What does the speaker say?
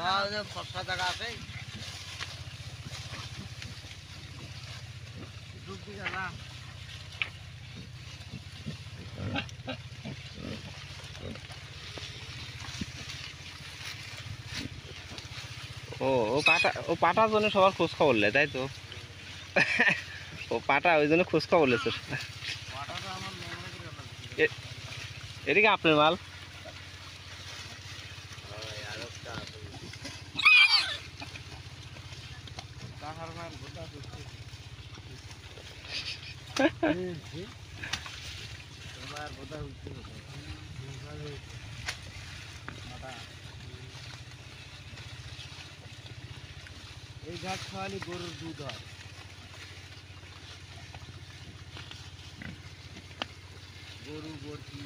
ফসা জায়গা আছে ডুব দিয়ে না ও পাটার জন্য সবার খোঁজ খবর নেয় তাই তো ও পাটা ওই জন্য খোঁজ খবর লেছে এদিকে আপনার মাল এই ঘাট খাওয়ালে গরুর দুধ হয় গরু বর্তি